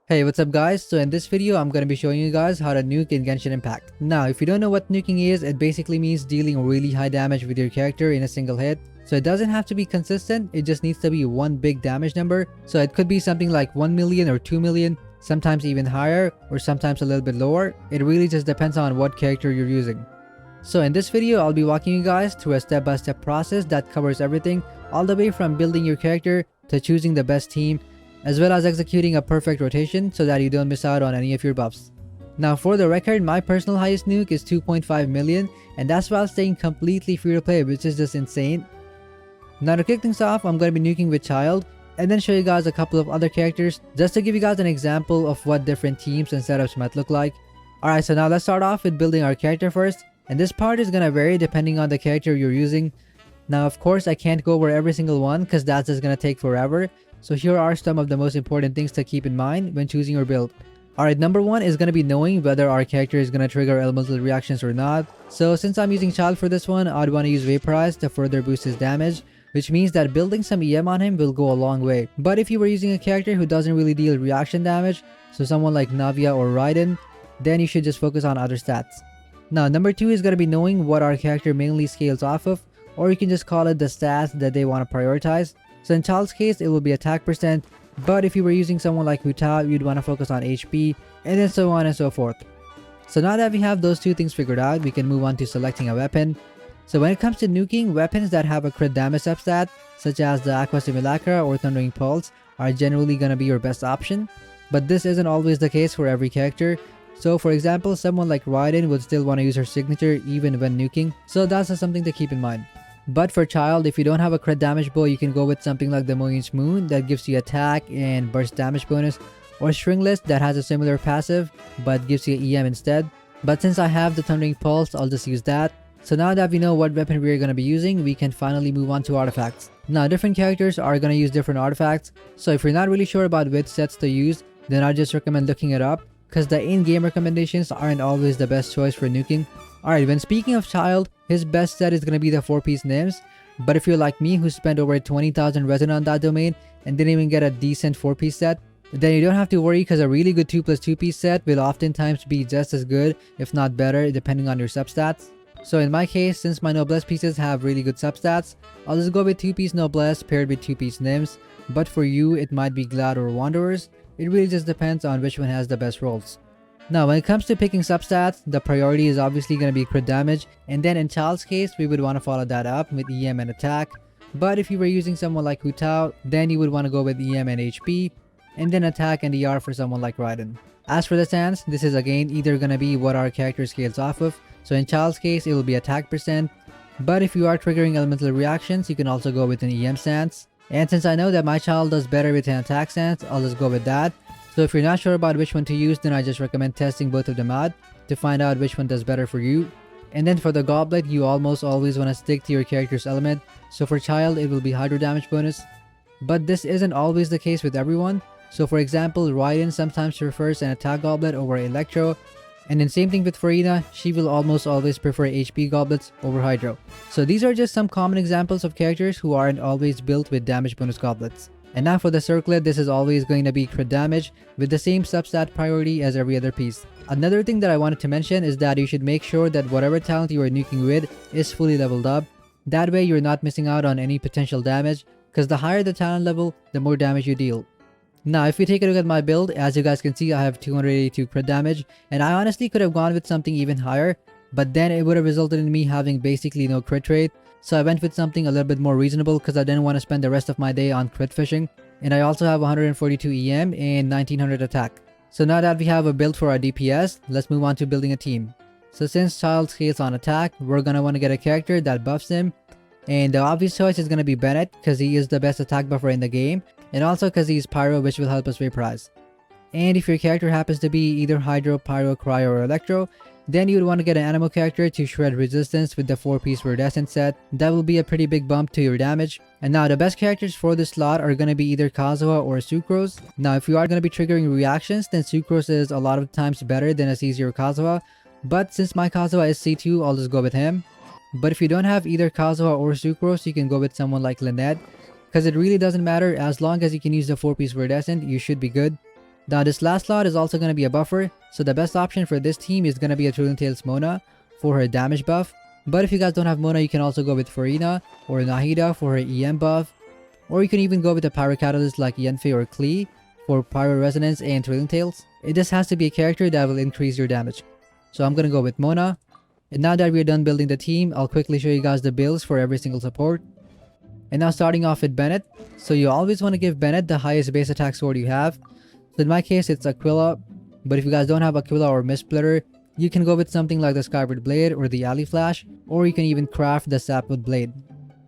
Hey, what's up guys? So in this video, I'm going to be showing you guys how to nuke in Genshin Impact. Now, if you don't know what nuking is, it basically means dealing really high damage with your character in a single hit. So it doesn't have to be consistent, it just needs to be one big damage number. So it could be something like 1 million or 2 million, sometimes even higher, or sometimes a little bit lower. It really just depends on what character you're using. So in this video, I'll be walking you guys through a step-by-step process that covers everything, all the way from building your character to choosing the best team, as well as executing a perfect rotation so that you don't miss out on any of your buffs. Now for the record, my personal highest nuke is 2.5 million, and that's while staying completely free to play, which is just insane. Now to kick things off, I'm going to be nuking with Child, and then show you guys a couple of other characters, just to give you guys an example of what different teams and setups might look like. Alright, so now let's start off with building our character first, and this part is going to vary depending on the character you're using. Now of course I can't go over every single one because that's just going to take forever. So here are some of the most important things to keep in mind when choosing your build. Alright, number one is going to be knowing whether our character is going to trigger elemental reactions or not. So since I'm using Child for this one, I'd want to use Vaporize to further boost his damage, which means that building some EM on him will go a long way. But if you were using a character who doesn't really deal reaction damage, so someone like Navia or Raiden, then you should just focus on other stats. Now number two is going to be knowing what our character mainly scales off of, or you can just call it the stats that they want to prioritize. So in Child's case, it will be attack percent, but if you were using someone like Hu Tao, you'd want to focus on HP, and then so on and so forth. So now that we have those two things figured out, we can move on to selecting a weapon. So when it comes to nuking, weapons that have a crit damage substat, such as the Aqua Simulacra or Thundering Pulse, are generally going to be your best option. But this isn't always the case for every character. So for example, someone like Raiden would still want to use her signature even when nuking, so that's just something to keep in mind. But for Child, if you don't have a crit damage bow, you can go with something like the Moon's Moon that gives you attack and burst damage bonus, or Stringless that has a similar passive but gives you EM instead. But since I have the Thundering Pulse, I'll just use that. So now that we know what weapon we're going to be using, we can finally move on to artifacts. Now different characters are going to use different artifacts, so if you're not really sure about which sets to use, then I just recommend looking it up, because the in-game recommendations aren't always the best choice for nuking. Alright, when speaking of Child, his best set is going to be the 4-piece Nims, but if you're like me who spent over 20,000 resin on that domain and didn't even get a decent 4-piece set, then you don't have to worry because a really good 2+2-piece set will oftentimes be just as good, if not better, depending on your substats. So in my case, since my Noblesse pieces have really good substats, I'll just go with 2-piece Noblesse paired with 2-piece Nims, but for you it might be Glad or Wanderers. It really just depends on which one has the best rolls. Now when it comes to picking substats, the priority is obviously going to be crit damage, and then in Child's case we would want to follow that up with EM and attack. But if you were using someone like Hu Tao, then you would want to go with EM and HP, and then attack and ER for someone like Raiden. As for the stance, this is again either going to be what our character scales off of, so in Child's case it will be attack percent, but if you are triggering elemental reactions you can also go with an EM stance. And since I know that my Child does better with an attack stance, I'll just go with that. So if you're not sure about which one to use, then I just recommend testing both of them out to find out which one does better for you. And then for the Goblet, you almost always want to stick to your character's element. So for Child, it will be Hydro damage bonus. But this isn't always the case with everyone. So for example, Raiden sometimes prefers an attack goblet over Electro. And then same thing with Farina, she will almost always prefer HP goblets over Hydro. So these are just some common examples of characters who aren't always built with damage bonus goblets. And now for the Circlet, this is always going to be crit damage with the same substat priority as every other piece. Another thing that I wanted to mention is that you should make sure that whatever talent you are nuking with is fully leveled up. That way you're not missing out on any potential damage, because the higher the talent level, the more damage you deal. Now if you take a look at my build, as you guys can see I have 282 crit damage, and I honestly could have gone with something even higher, but then it would have resulted in me having basically no crit rate. So I went with something a little bit more reasonable because I didn't want to spend the rest of my day on crit fishing. And I also have 142 EM and 1900 attack. So now that we have a build for our DPS, let's move on to building a team. So since Child scales on attack, we're going to want to get a character that buffs him. And the obvious choice is going to be Bennett because he is the best attack buffer in the game. And also because he's Pyro, which will help us vaporize. And if your character happens to be either Hydro, Pyro, Cryo, or Electro, then you would want to get an Anemo character to shred resistance with the 4-piece Viridescent set. That will be a pretty big bump to your damage. And now the best characters for this slot are going to be either Kazuha or Sucrose. Now if you are going to be triggering reactions, then Sucrose is a lot of times better than a C0 Kazuha. But since my Kazuha is C2, I'll just go with him. But if you don't have either Kazuha or Sucrose, you can go with someone like Lynette, because it really doesn't matter. As long as you can use the 4-piece Viridescent, you should be good. Now this last slot is also going to be a buffer, so the best option for this team is going to be a Trillion Tales Mona for her damage buff. But if you guys don't have Mona, you can also go with Farina or Nahida for her EM buff. Or you can even go with a Pyro Catalyst like Yenfei or Klee for Pyro Resonance and Trillion Tales. It just has to be a character that will increase your damage. So I'm going to go with Mona. And now that we're done building the team, I'll quickly show you guys the builds for every single support. And now starting off with Bennett. So you always want to give Bennett the highest base attack sword you have. So in my case, it's Aquila. But if you guys don't have Aquila or Mist Splitter, you can go with something like the Skyward Blade or the Alley Flash, or you can even craft the Sapwood Blade.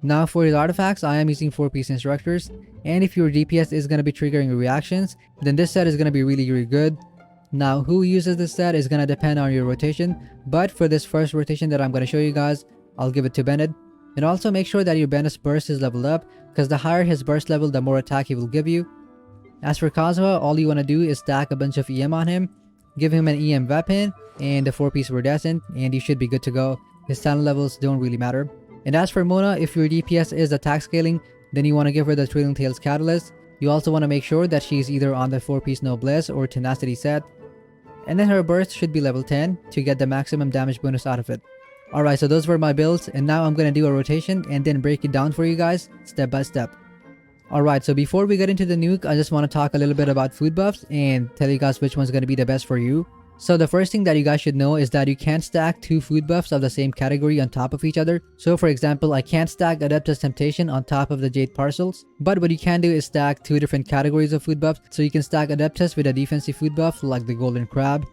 Now for his artifacts, I am using 4-piece instructors, and if your DPS is going to be triggering reactions, then this set is going to be really good. Now who uses this set is going to depend on your rotation, but for this first rotation that I'm going to show you guys, I'll give it to Bennett. And also make sure that your Bennett's burst is leveled up, because the higher his burst level, the more attack he will give you. As for Kazuha, all you want to do is stack a bunch of EM on him, give him an EM weapon, and a 4-piece Iridescent, and you should be good to go. His talent levels don't really matter. And as for Mona, if your DPS is attack scaling, then you want to give her the Trillion Tales Catalyst. You also want to make sure that she's either on the 4-piece Noblesse or Tenacity set. And then her burst should be level 10 to get the maximum damage bonus out of it. Alright, so those were my builds, and now I'm going to do a rotation and then break it down for you guys step by step. Alright, so before we get into the nuke, I just want to talk a little bit about food buffs and tell you guys which one's going to be the best for you. So the first thing that you guys should know is that you can't stack 2 food buffs of the same category on top of each other. So for example, I can't stack Adeptus Temptation on top of the Jade Parcels. But what you can do is stack 2 different categories of food buffs. So you can stack Adeptus with a defensive food buff like the Golden Crab,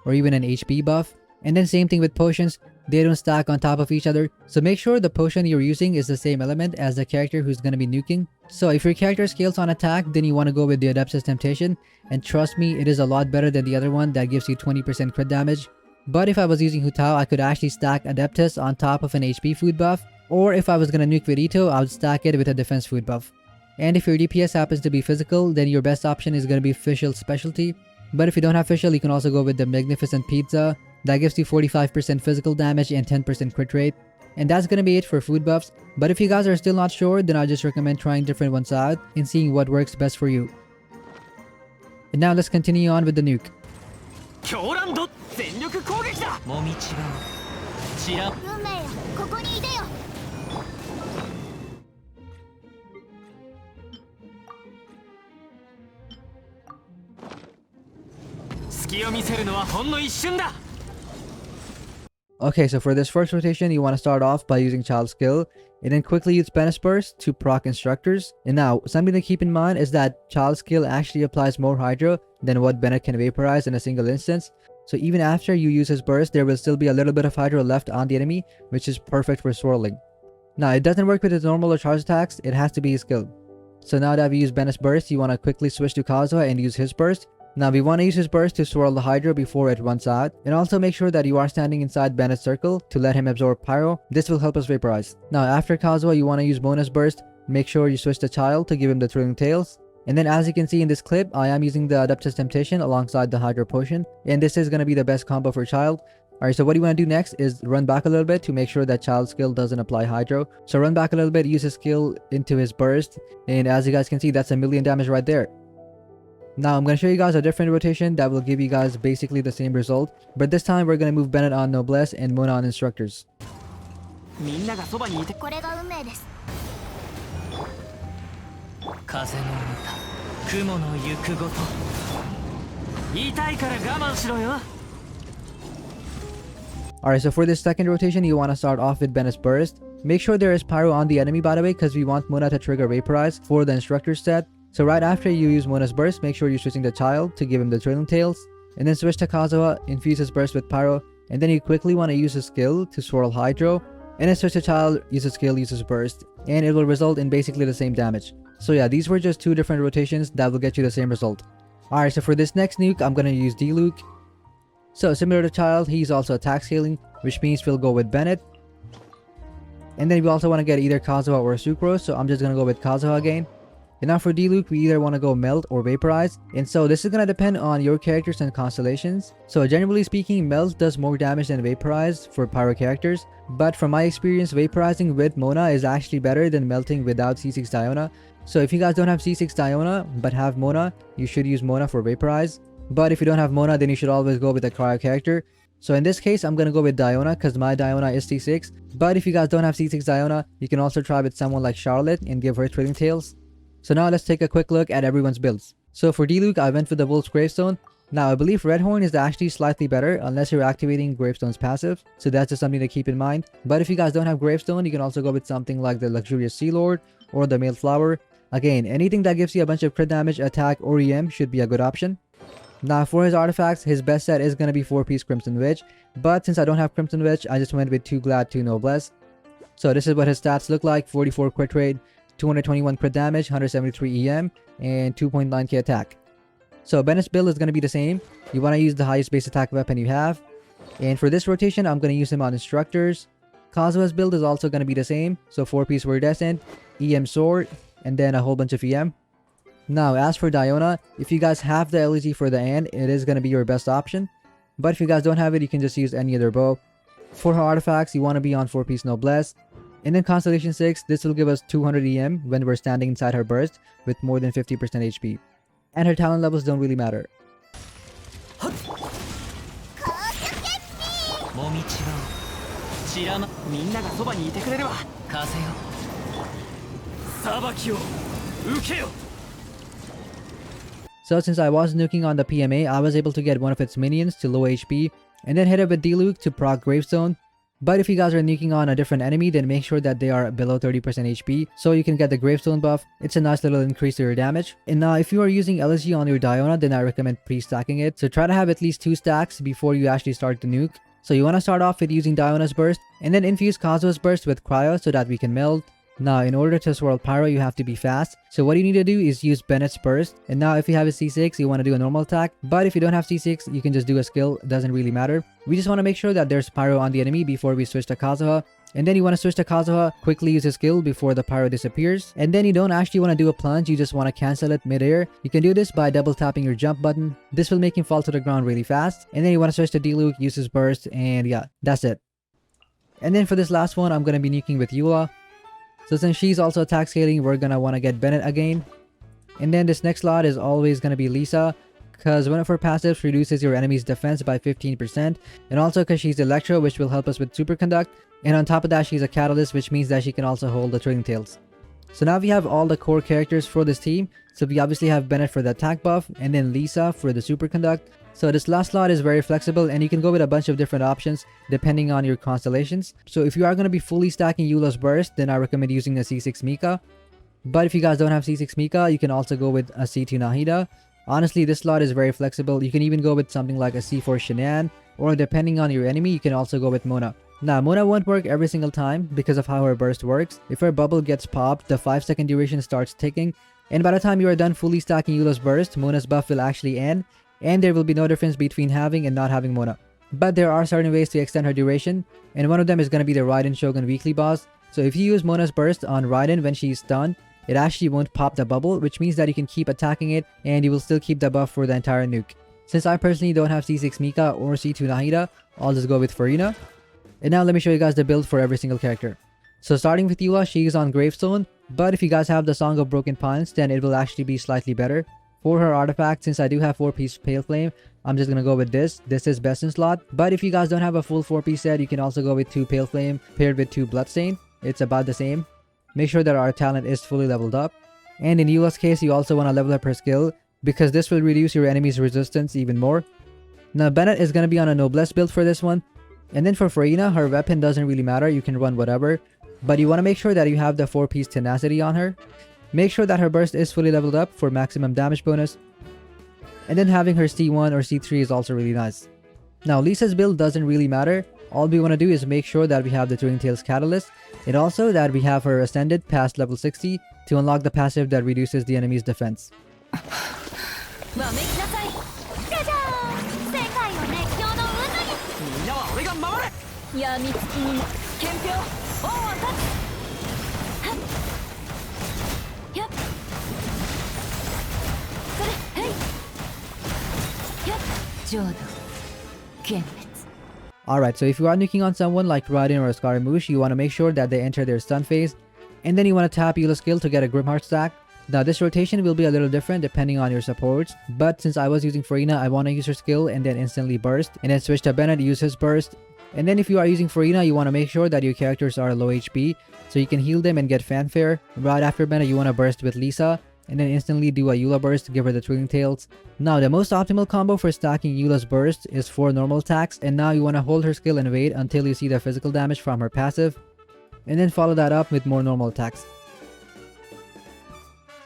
or even an HP buff. And then same thing with potions, they don't stack on top of each other. So make sure the potion you're using is the same element as the character who's going to be nuking. So if your character scales on attack, then you want to go with the Adeptus Temptation. And trust me, it is a lot better than the other one that gives you 20% crit damage. But if I was using Hu Tao, I could actually stack Adeptus on top of an HP food buff. Or if I was going to nuke with Ito, I would stack it with a defense food buff. And if your DPS happens to be physical, then your best option is going to be Fischl Specialty. But if you don't have Fischl, you can also go with the Magnificent Pizza. That gives you 45% physical damage and 10% crit rate. And that's gonna be it for food buffs. But if you guys are still not sure, then I just recommend trying different ones out and seeing what works best for you. And now let's continue on with the nuke. Okay, so for this first rotation, you want to start off by using Child Skill, and then quickly use Bennett's Burst to proc Instructors. And now, something to keep in mind is that Child Skill actually applies more Hydro than what Bennett can vaporize in a single instance. So even after you use his burst, there will still be a little bit of Hydro left on the enemy, which is perfect for swirling. Now, it doesn't work with his normal or charge attacks, it has to be his skill. So now that we use Bennett's Burst, you want to quickly switch to Kazuha and use his burst. Now we want to use his burst to swirl the Hydro before it runs out, and also make sure that you are standing inside Bennett's circle to let him absorb Pyro. This will help us vaporize. Now after Kazuha, you want to use Mona's burst. Make sure you switch to Child to give him the Trillion Tales. And then as you can see in this clip, I am using the Adeptus Temptation alongside the Hydro Potion, and this is going to be the best combo for Child. Alright, so what you want to do next is run back a little bit to make sure that Child's skill doesn't apply Hydro. So run back a little bit, use his skill into his burst, and as you guys can see, that's 1,000,000 damage right there. Now I'm going to show you guys a different rotation that will give you guys basically the same result, but this time we're going to move Bennett on Noblesse and Mona on Instructors. Alright, so for this second rotation, you want to start off with Bennett's Burst. Make sure there is Pyro on the enemy, by the way, because we want Mona to trigger Vaporize for the Instructor set. So right after you use Mona's Burst, make sure you're switching to Child to give him the Trillion Tales. And then switch to Kazuha, infuse his Burst with Pyro. And then you quickly want to use his skill to swirl Hydro. And then switch to Child, use his skill, use his Burst. And it will result in basically the same damage. So yeah, these were just 2 different rotations that will get you the same result. Alright, so for this next nuke, I'm going to use D-Luke. So similar to Child, he's also attack scaling, which means we'll go with Bennett. And then we also want to get either Kazuha or Sucrose, so I'm just going to go with Kazuha again. And now for Diluc, we either want to go Melt or Vaporize, and so this is going to depend on your characters and constellations. So generally speaking, Melt does more damage than Vaporize for Pyro characters, but from my experience, Vaporizing with Mona is actually better than melting without C6 Diona. So if you guys don't have C6 Diona but have Mona, you should use Mona for Vaporize. But if you don't have Mona, then you should always go with a cryo character. So in this case, I'm going to go with Diona because my Diona is C6. But if you guys don't have C6 Diona, you can also try with someone like Charlotte and give her Thrilling Tales. So now let's take a quick look at everyone's builds. So for Diluc, I went with the Wolf's Gravestone. Now I believe Redhorn is actually slightly better unless you're activating Gravestone's passive. So that's just something to keep in mind. But if you guys don't have Gravestone, you can also go with something like the Luxurious Sea Lord or the Mail Flower. Again, anything that gives you a bunch of crit damage, attack, or EM should be a good option. Now for his artifacts, his best set is going to be 4-piece Crimson Witch. But since I don't have Crimson Witch, I just went with 2 Glad, 2 Noblesse. So this is what his stats look like: 44 crit rate, 221 crit damage, 173 EM, and 2.9k attack. So Bennett's build is going to be the same. You want to use the highest base attack weapon you have. And for this rotation, I'm going to use him on Instructors. Kazuha's build is also going to be the same. So 4-piece Iridescent, EM Sword, and then a whole bunch of EM. Now as for Diona, if you guys have the LEG for the end, it is going to be your best option. But if you guys don't have it, you can just use any other bow. For her artifacts, you want to be on 4-piece Noblesse. And then Constellation 6, this will give us 200 EM when we're standing inside her burst with more than 50% HP. And her talent levels don't really matter. So since I was nuking on the PMA, I was able to get one of its minions to low HP and then hit it with Diluc to proc Gravestone. But if you guys are nuking on a different enemy, then make sure that they are below 30% HP so you can get the Gravestone buff. It's a nice little increase to your damage. And now if you are using LSG on your Diona, then I recommend pre-stacking it. So try to have at least 2 stacks before you actually start the nuke. So you want to start off with using Diona's burst and then infuse Kazuha's burst with cryo so that we can meld. Now in order to swirl pyro, you have to be fast. So what you need to do is use Bennett's burst. And now if you have a C6, you want to do a normal attack. But if you don't have C6, you can just do a skill. It doesn't really matter. We just want to make sure that there's pyro on the enemy before we switch to Kazuha. And then you want to switch to Kazuha, quickly use his skill before the pyro disappears. And then you don't actually want to do a plunge, you just want to cancel it mid-air. You can do this by double tapping your jump button. This will make him fall to the ground really fast. And then you want to switch to Diluc, use his burst, and yeah, that's it. And then for this last one, I'm going to be nuking with Eula. So since she's also attack scaling, we're going to want to get Bennett again. And then this next slot is always going to be Lisa, because one of her passives reduces your enemy's defense by 15%. And also because she's Electro, which will help us with Superconduct. And on top of that, she's a Catalyst, which means that she can also hold the Thrilling Tales. So now we have all the core characters for this team. So we obviously have Bennett for the attack buff, and then Lisa for the Superconduct. So this last slot is very flexible and you can go with a bunch of different options depending on your constellations. So if you are going to be fully stacking Eula's burst, then I recommend using a C6 Mika. But if you guys don't have C6 Mika, you can also go with a C2 Nahida. Honestly, this slot is very flexible. You can even go with something like a C4 Shanann, or depending on your enemy, you can also go with Mona. Now, Mona won't work every single time because of how her burst works. If her bubble gets popped, the 5-second duration starts ticking. And by the time you are done fully stacking Eula's burst, Mona's buff will actually end. And there will be no difference between having and not having Mona. But there are certain ways to extend her duration, and one of them is going to be the Raiden Shogun weekly boss. So if you use Mona's burst on Raiden when she's stunned, it actually won't pop the bubble, which means that you can keep attacking it and you will still keep the buff for the entire nuke. Since I personally don't have C6 Mika or C2 Nahida, I'll just go with Farina. And now let me show you guys the build for every single character. So starting with Eula, she is on Gravestone, but if you guys have the Song of Broken Pines, then it will actually be slightly better. For her artifact, since I do have 4-piece Pale Flame, I'm just gonna go with this. This is best in slot. But if you guys don't have a full 4-piece set, you can also go with 2 Pale Flame paired with 2 Bloodstain. It's about the same. Make sure that our talent is fully leveled up. And in Eula's case, you also want to level up her skill, because this will reduce your enemy's resistance even more. Now Bennett is gonna be on a Noblesse build for this one. And then for Farina, her weapon doesn't really matter, you can run whatever. But you want to make sure that you have the 4-piece Tenacity on her. Make sure that her burst is fully leveled up for maximum damage bonus. And then having her C1 or C3 is also really nice. Now Lisa's build doesn't really matter. All we want to do is make sure that we have the Thrilling Tales Catalyst. And also that we have her ascended past level 60 to unlock the passive that reduces the enemy's defense. Alright, so if you are nuking on someone like Raiden or Scaramouche, you want to make sure that they enter their stun phase, and then you want to tap Eula's skill to get a Grimheart stack. Now this rotation will be a little different depending on your supports, but since I was using Farina, I want to use her skill and then instantly burst, and then switch to Bennett, use his burst. And then if you are using Farina, you want to make sure that your characters are low HP, so you can heal them and get fanfare. Right after Bennett, you want to burst with Lisa, and then instantly do a Eula burst to give her the Twirling Tails. Now the most optimal combo for stacking Eula's burst is 4 normal attacks, and now you want to hold her skill and wait until you see the physical damage from her passive, and then follow that up with more normal attacks.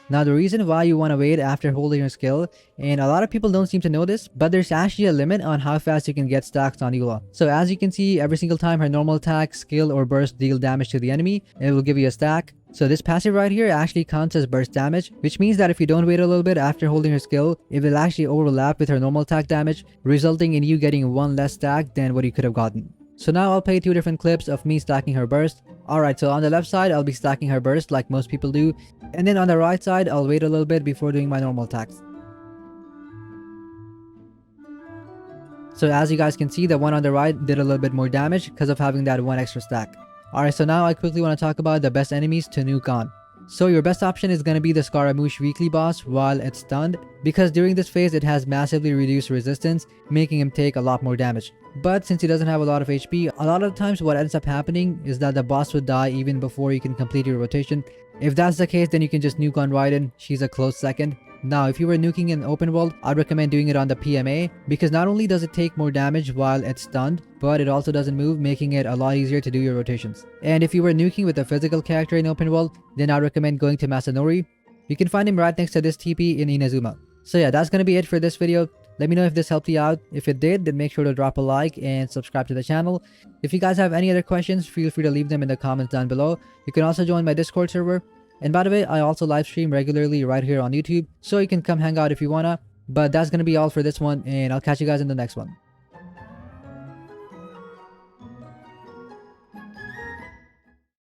Now the reason why you want to wait after holding your skill, and a lot of people don't seem to know this, but there's actually a limit on how fast you can get stacks on Eula. So as you can see, every single time her normal attack, skill, or burst deal damage to the enemy, it will give you a stack. So this passive right here actually counts as burst damage, which means that if you don't wait a little bit after holding her skill, it will actually overlap with her normal attack damage, resulting in you getting one less stack than what you could have gotten. So now I'll play 2 different clips of me stacking her burst. Alright, so on the left side, I'll be stacking her burst like most people do. And then on the right side, I'll wait a little bit before doing my normal attacks. So as you guys can see, the one on the right did a little bit more damage because of having that 1 extra stack. Alright, so now I quickly want to talk about the best enemies to nuke on. So your best option is going to be the Scaramouche weekly boss while it's stunned, because during this phase it has massively reduced resistance, making him take a lot more damage. But since he doesn't have a lot of HP, a lot of times what ends up happening is that the boss would die even before you can complete your rotation. If that's the case, then you can just nuke on Raiden, she's a close second. Now if you were nuking in open world, I'd recommend doing it on the PMA, because not only does it take more damage while it's stunned, but it also doesn't move, making it a lot easier to do your rotations. And if you were nuking with a physical character in open world, then I'd recommend going to Masanori. You can find him right next to this TP in Inazuma. So yeah, that's gonna be it for this video. Let me know if this helped you out. If it did, then make sure to drop a like and subscribe to the channel. If you guys have any other questions, feel free to leave them in the comments down below. You can also join my Discord server. And by the way, I also live stream regularly right here on YouTube, so you can come hang out if you wanna. But that's gonna be all for this one, and I'll catch you guys in the next one.